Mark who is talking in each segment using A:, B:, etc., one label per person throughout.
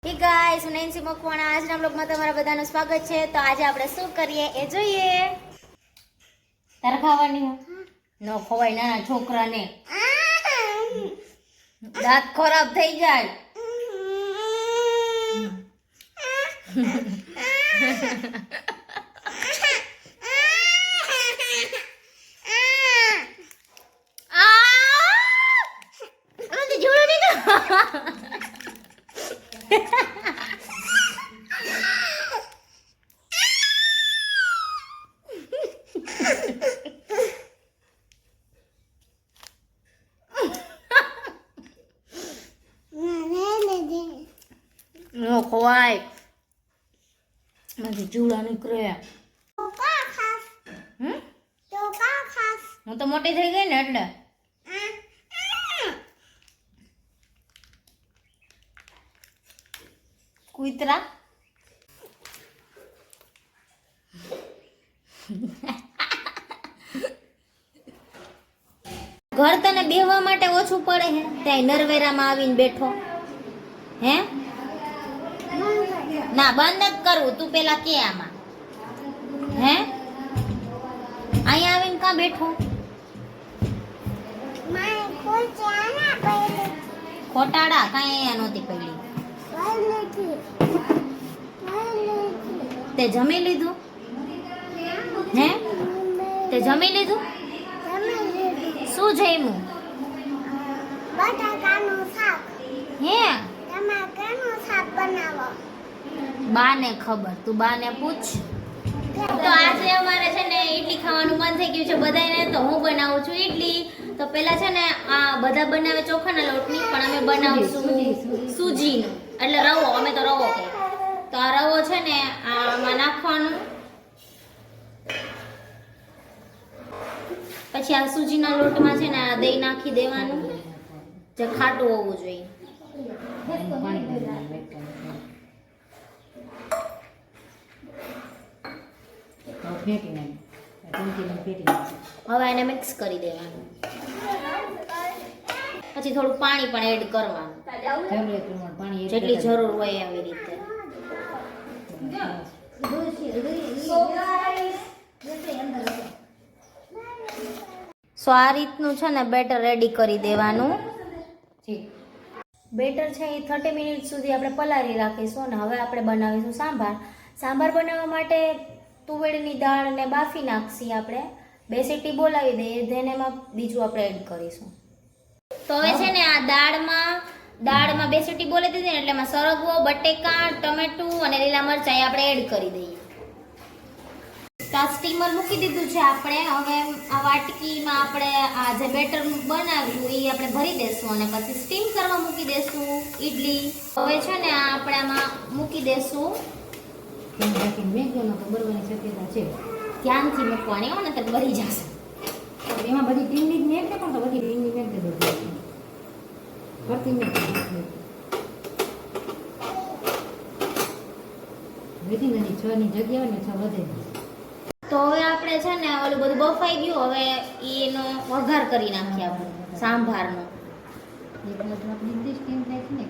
A: હે ગાઈસ, હું નેન્સી મકવાણા આજના બ્લોગમાં તમારા બધાનું સ્વાગત છે. તો આજે આપણે શું કરીએ એ જોઈએ. તારે ખાવાની નો ખવાય, નાના છોકરાને દાંત ખરાબ થઈ જાય. નો ખવાય, માંથી ચૂડા નીકળે. હું તો મોટી થઈ ગઈ ને એટલે. કૂતરા ઘર તને બેહવા માટે ઓછું પડે હે, ત્યાં નરવેરામાં આવીને બેઠો હે. ના, બંધ જ કરવું. તું પેલા કે આમાં હે અહીંયા આવીને કાં બેઠો? ખોટાડા કાંઈ અહીંયા નહોતી પેલી. તે જમી લીધું હે? તે જમી લીધું? શું જમ્યું?
B: બટાકાનું શાક.
A: હે
B: તમે કેનું શાક બનાવો?
A: બાને ખબર, તું બાને પૂછ. તો આજે અમારે છે ને ઈડલી ખાવાનું મન થઈ ગયું છે બધાને, તો હું બનાવું છું ઈડલી. તો પેલા છે ને આ બધા બનાવે ચોખાના લોટની, પણ અમે બનાવશું સૂજીનું, એટલે રવો. અમે તો રવો કહીએ. તો આ રવો છે ને આમાં નાખવાનું, પછી આ સૂજીના લોટમાં છે ને આ દહીં નાખી દેવાનું, જે ખાટું હોવું જોઈએ. હવે એને મિક્સ કરી દેવાનું, પછી થોડું પાણી પણ એડ કરવાનું, જેટલી જરૂર હોય એવી રીતે. સો આ રીતનું છે ને બેટર રેડી કરી દેવાનું. બેટર છે એ 30 મિનિટ સુધી આપણે પલાળી રાખીશું. અને હવે આપણે બનાવીશું સાંભાર. સાંભાર બનાવવા માટે તુવેરની દાળ ને બાફી નાખશી આપણે. 2 સીટી બોલાવી દઈએ, ધેન એમાં બીજું આપણે એડ કરીશું. તો હવે છે ને આ દાળમાં 2 સીટી બોલાવી દીધી ને એટલે એમાં સરગવો, બટેકા, ટમેટું અને લીલા મરચાં આપણે એડ કરી દઈએ. તો સ્ટીમર મૂકી દીધું છે આપણે. હવે આ વાટકીમાં આપણે આ જે બેટર બનાવ્યું એ આપણે ભરી દેશું અને પછી સ્ટીમ કરવા મૂકી દેશું ઈડલી. હવે છે ને આ આપણે આમાં મૂકી દેશું. ધ્યાનથી મૂકવાની હોય ને તો ભરી જશે.
C: એમાં બધી ટીમની જ મેં પણ તો બધી ટીમની મેં દે ભરતી મેં બધી નથી 6 ની જગ્યા હોય ને 6 વધે.
A: તો હવે આપણે છે ને ઓલું બધું બફાઈ ગયું. હવે એનો વઘાર કરી નાખીએ આપણે સાંભારનો.
C: એક બાજુ આપણી ઈડલી સ્ટીમ થાય છે ને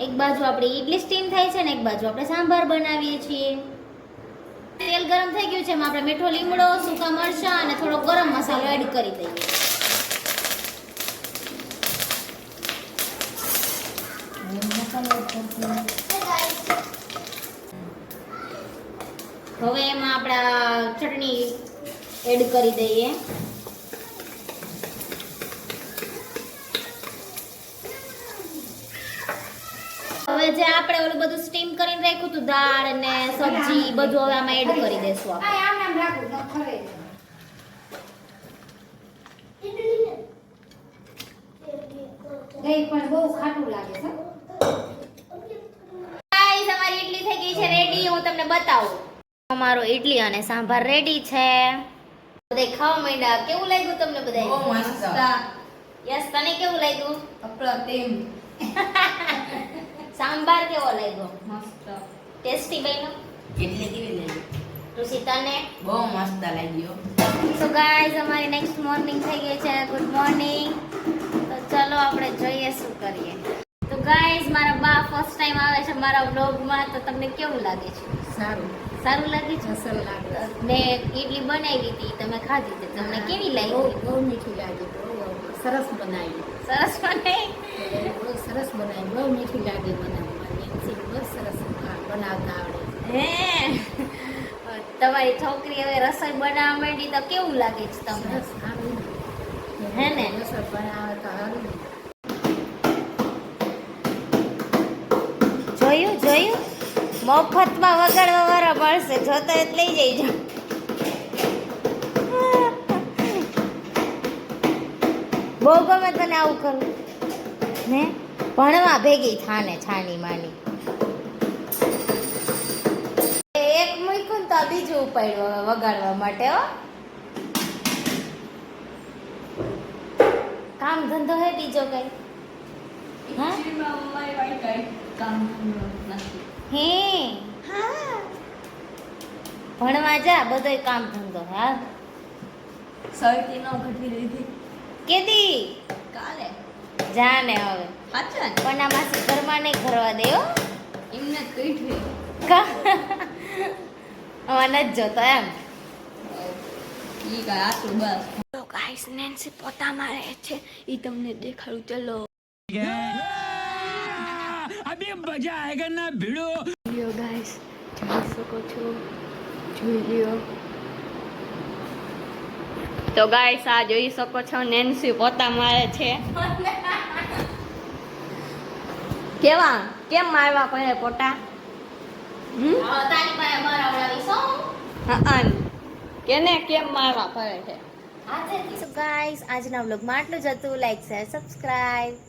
A: એક બાજુ આપણી ઈડલી સ્ટીમ થાય છે ને એક
C: એક બાજુ
A: બાજુ આપણે સાંભાર બનાવીએ છીએ. તેલ ગરમ થઈ ગયું છે, એમાં આપણે મીઠો લીમડો, સૂકા મરચાં અને થોડો ગરમ મસાલો એડ કરી દઈએ. હવે એમાં આપણા ચટણી એડ કરી દઈએ. હવે જે આપણે ઓલું બધું સ્ટીમ કરીને રાખ્યું હતું, દાળ ને સબ્જી બધું હવે આમાં એડ કરી દેશું આપણે.
C: આમ નામ રાખું ન ખરે ગઈ પણ બહુ ખાટું લાગે છે.
A: ગાઈસ, અમારી ઈડલી થઈ ગઈ છે રેડી. હું તમને બતાવું. અમારો ઈડલી અને સાંભાર રેડી છે. બધા ખાવા માંડ્યા. કેવું લાગ્યું તમને બધાય?
C: બહુ મસ્ત.
A: યસ, તને કેવું લાગ્યું?
C: અપ્રતિમ
A: સાંભાર કેવો લાગ્યો?
C: મસ્ત.
A: ટેસ્ટી બન્યો?
C: એટલે કેવી લાગી?
A: ઋષિ, તને?
C: બહુ મસ્ત લાગ્યો.
A: સો ગાઈસ, અમારી નેક્સ્ટ મોર્નિંગ થઈ ગઈ છે. Good morning. તો ચલો આપણે જોઈએ શું કરીએ. તો ગાઈઝ મારા બા ફર્સ્ટ ટાઈમ આવે છે મારા વ્લોગમાં, તો તમને કેવું લાગે છે?
C: સારું
A: સારું લાગે છે?
C: અસર લાગે.
A: મેં ઇડલી બનાવી હતી, તમે ખાધી હતી, તમને કેવી
C: બહુ
A: લાગી?
C: બહુ મીઠી લાગી, બહુ સરસ બનાવી.
A: સરસ બનાવી?
C: બહુ સરસ બનાવી, બહુ મીઠી લાગી બનાવવામાં. નેન્સી બહુ સરસ બનાવતા આવડે.
A: હે તમારી છોકરી હવે રસોઈ બનાવવા માંડી તો કેવું લાગે છે તમને?
C: સરસ સારું.
A: હે ને?
C: રસોઈ બનાવે તો સારું.
A: જોયું મફતમાં વગાડવા વાળા મળશે, જોતો જ લઈ જઈજો. બહુ ગમે તને આવું કરું ને, ભણવા ભેગી થાને છાની માની. એક મૂક્યું ને તો આ બીજું ઉપાડ્યું હવે વગાડવા માટે. હો કામ ધંધો હે બીજો કઈ? હા હે
B: હા
A: ભણવા જા, બધોય કામ ધંધો. હા
D: સર્ટી નો ઘટી લીધી
A: કેદી
D: કાલે
A: જાને હવે
D: સાચા
A: પણ આ માસી ઘરમાં નહીં કરવા દે હો.
D: એમને કઈઠી
A: આમાં નથી જોતો એમ.
D: ઈ કાંઈ આટલું બસ
A: તો ગાઈસ નેન્સી પોતા મારે છે,
D: ઈ તમને દેખાડું ચલો
E: अभी मजा आएगा ना भिड़ो.
D: લ્યો ગાઈસ જોઈ શકો છો, જોઈ લ્યો. તો ગાઈસ આ જોઈ શકો છો નેન્સી પોતા મારે છે. કેવા કેમ મારવા પડે પોતા?
A: તારી પાસે મારા વળાવીશ હો.
D: હા કેને કેમ મારવા પડે છે?
A: ગાઈસ આજના વ્લોગમાં આટલું જ હતું. Like share subscribe.